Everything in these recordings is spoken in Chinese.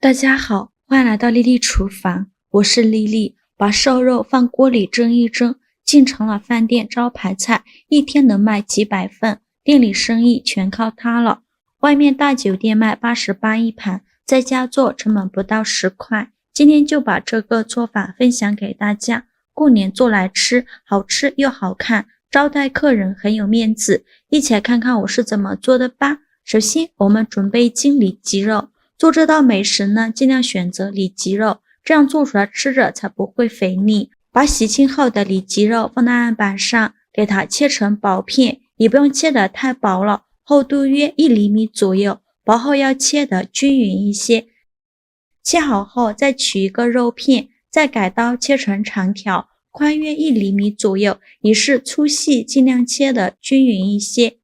大家好，欢迎来到丽丽厨房，我是丽丽。把瘦肉放锅里蒸一蒸，竟成了饭店招牌菜，一天能卖几百份，店里生意全靠它了。外面大酒店卖88一盘，在家做成本不到10块。今天就把这个做法分享给大家，过年做来吃，好吃又好看，招待客人很有面子。一起来看看我是怎么做的吧。首先我们准备1斤里脊肉。做这道美食呢，尽量选择里脊肉，这样做出来吃着才不会肥腻。把洗清后的里脊肉放到案板上，给它切成薄片，也不用切得太薄了，厚度约1厘米左右，薄后要切得均匀一些。切好后再取一个肉片，再改刀切成长条，宽约1厘米左右，也是粗细尽量切得均匀一些。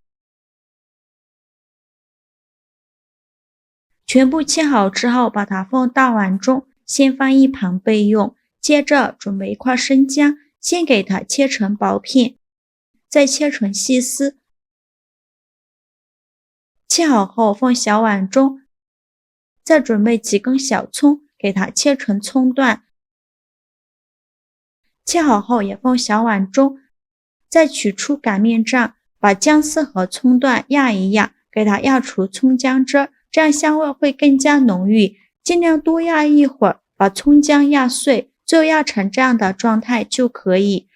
全部切好之后，把它放大碗中，先放一旁备用。接着准备1块生姜，先给它切成薄片，再切成细丝。切好后放小碗中，再准备几根小葱，给它切成葱段。切好后也放小碗中，再取出擀面杖，把姜丝和葱段压一压，给它压出葱姜汁儿。这样香味会更加浓郁，尽量多压一会儿，把葱姜压碎，最后压成这样的状态就可以。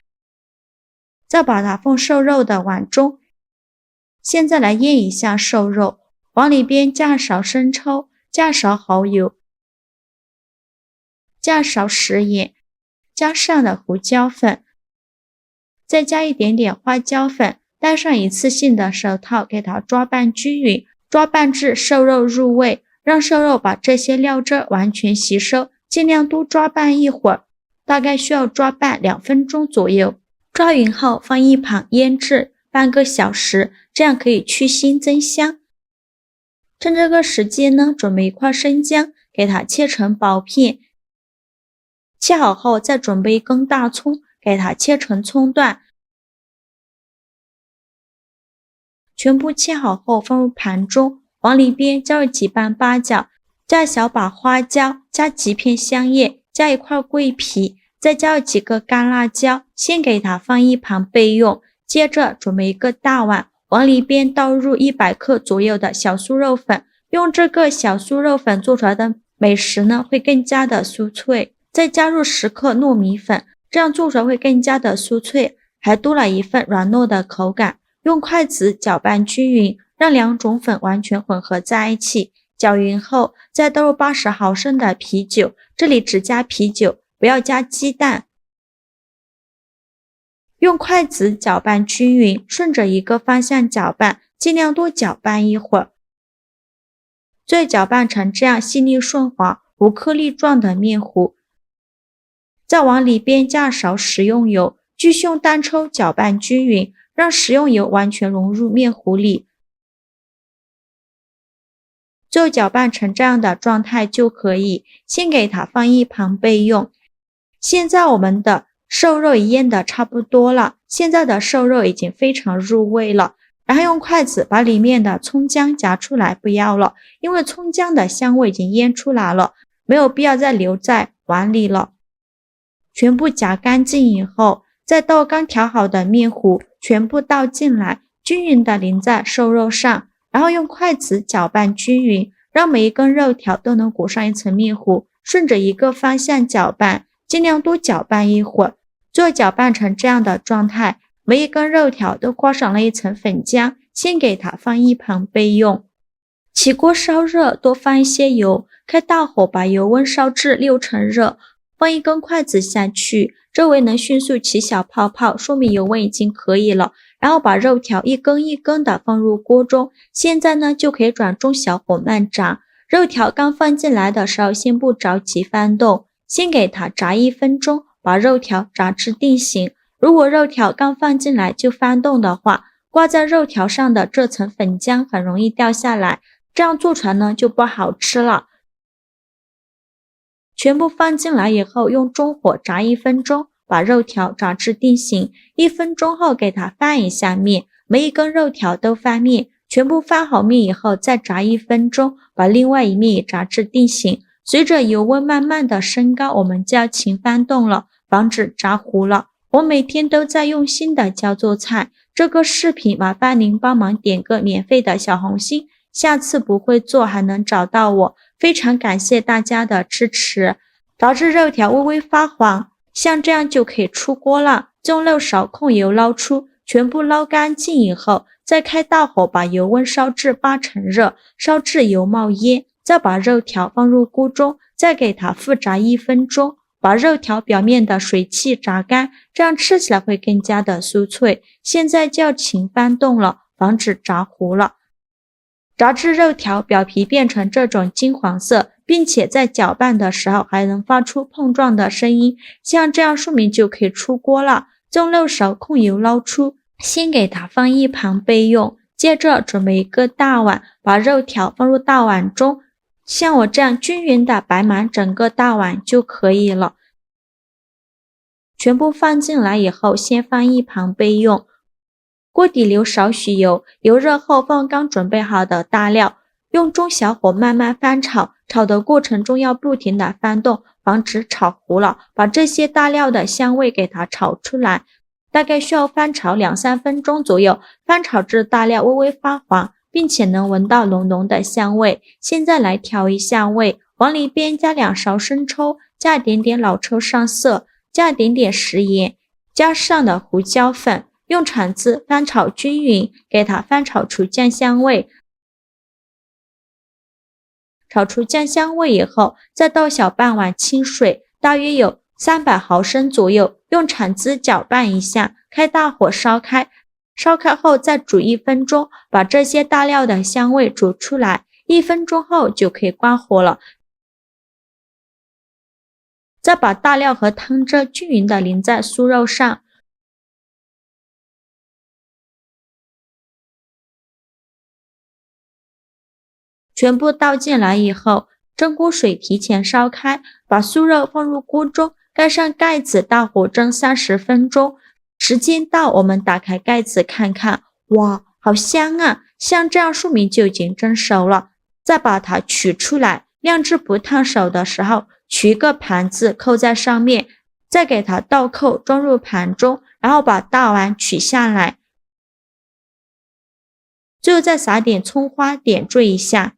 再把它放瘦肉的碗中，现在来腌一下瘦肉，往里边加勺生抽，加勺蚝油，加勺食盐，加上的胡椒粉，再加一点点花椒粉，戴上一次性的手套，给它抓拌均匀。抓拌至瘦肉入味，让瘦肉把这些料汁完全吸收，尽量多抓拌一会儿，大概需要抓拌2分钟左右。抓匀后放一旁腌制半个小时，这样可以去腥增香。趁这个时间呢，准备1块生姜，给它切成薄片。切好后再准备1根大葱，给它切成葱段。全部切好后放入盘中，往里边加入几瓣八角，加小把花椒，加几片香叶，加1块桂皮，再加入几个干辣椒，先给它放一旁备用。接着准备1个大碗，往里边倒入100克左右的小酥肉粉，用这个小酥肉粉做出来的美食呢，会更加的酥脆。再加入10克糯米粉，这样做出来会更加的酥脆，还多了一份软糯的口感。用筷子搅拌均匀，让2种粉完全混合在一起。搅匀后，再倒入80毫升的啤酒，这里只加啤酒，不要加鸡蛋。用筷子搅拌均匀，顺着一个方向搅拌，尽量多搅拌一会儿。最后搅拌成这样细腻顺滑、无颗粒状的面糊。再往里边加勺食用油，继续用单抽搅拌均匀，让食用油完全融入面糊里。最后搅拌成这样的状态就可以，先给它放一旁备用。现在我们的瘦肉也腌得差不多了，现在的瘦肉已经非常入味了。然后用筷子把里面的葱姜夹出来，不要了，因为葱姜的香味已经腌出来了，没有必要再留在碗里了。全部夹干净以后，再倒刚调好的面糊全部倒进来，均匀的淋在瘦肉上，然后用筷子搅拌均匀，让每一根肉条都能裹上一层面糊，顺着一个方向搅拌，尽量多搅拌一会儿。最后搅拌成这样的状态，每一根肉条都挂上了一层粉浆，先给它放一旁备用。起锅烧热，多放一些油，开大火把油温烧至6成热，放1根筷子下去，周围能迅速起小泡泡，说明油温已经可以了。然后把肉条一根一根的放入锅中，现在呢就可以转中小火慢炸。肉条刚放进来的时候，先不着急翻动，先给它炸1分钟，把肉条炸至定型。如果肉条刚放进来就翻动的话，挂在肉条上的这层粉浆很容易掉下来，这样做出来呢就不好吃了。全部放进来以后，用中火炸1分钟，把肉条炸至定型。1分钟后给它翻一下面，每一根肉条都翻面，全部翻好面以后再炸1分钟，把另外一面也炸至定型。随着油温慢慢的升高，我们就要勤翻动了，防止炸糊了。我每天都在用心的教做菜，这个视频麻烦您帮忙点个免费的小红心，下次不会做还能找到我，非常感谢大家的支持。导致肉条微微发黄，像这样就可以出锅了。用漏勺控油捞出，全部捞干净以后，再开大火把油温烧至80%热，烧至油冒烟，再把肉条放入锅中，再给它复炸1分钟，把肉条表面的水汽炸干，这样吃起来会更加的酥脆。现在就要勤翻动了，防止炸糊了。炸至肉条表皮变成这种金黄色，并且在搅拌的时候还能发出碰撞的声音，像这样说明就可以出锅了。用漏勺控油捞出，先给它放一旁备用。接着准备一个大碗，把肉条放入大碗中，像我这样均匀的摆满整个大碗就可以了。全部放进来以后，先放一旁备用。锅底留少许油，油热后放刚准备好的大料，用中小火慢慢翻炒，炒的过程中要不停的翻动，防止炒糊了，把这些大料的香味给它炒出来，大概需要翻炒2-3分钟左右，翻炒至大料微微发黄，并且能闻到浓浓的香味。现在来调一下味，往里边加2勺生抽，加一点点老抽上色，加一点点食盐，加上的胡椒粉，用铲子翻炒均匀，给它翻炒出酱香味。炒出酱香味以后，再倒小半碗清水，大约有300毫升左右，用铲子搅拌一下，开大火烧开。烧开后再煮1分钟，把这些大料的香味煮出来。1分钟后就可以关火了。再把大料和汤汁均匀的淋在酥肉上。全部倒进来以后，蒸锅水提前烧开，把酥肉放入锅中，盖上盖子，大火蒸30分钟。时间到，我们打开盖子看看，哇，好香啊！像这样说明就已经蒸熟了。再把它取出来，晾至不烫手的时候，取一个盘子扣在上面，再给它倒扣装入盘中，然后把大碗取下来，最后再撒点葱花点缀一下。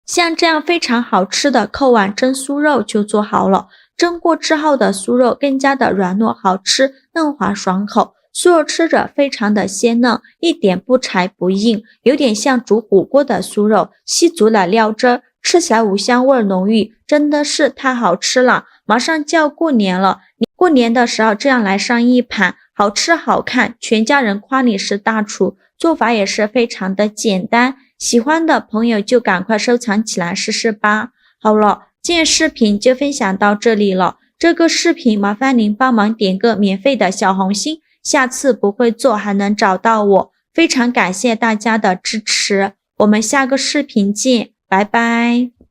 像这样非常好吃的扣碗蒸酥肉就做好了。蒸过之后的酥肉更加的软糯好吃，嫩滑爽口，酥肉吃着非常的鲜嫩，一点不柴不硬，有点像煮火锅的酥肉，吸足了料汁，吃起来五香味浓郁，真的是太好吃了。马上就要过年了，你过年的时候这样来上一盘，好吃好看，全家人夸你是大厨。做法也是非常的简单，喜欢的朋友就赶快收藏起来试试吧。好了，今天视频就分享到这里了。这个视频麻烦您帮忙点个免费的小红心，下次不会做还能找到我。非常感谢大家的支持，我们下个视频见，拜拜。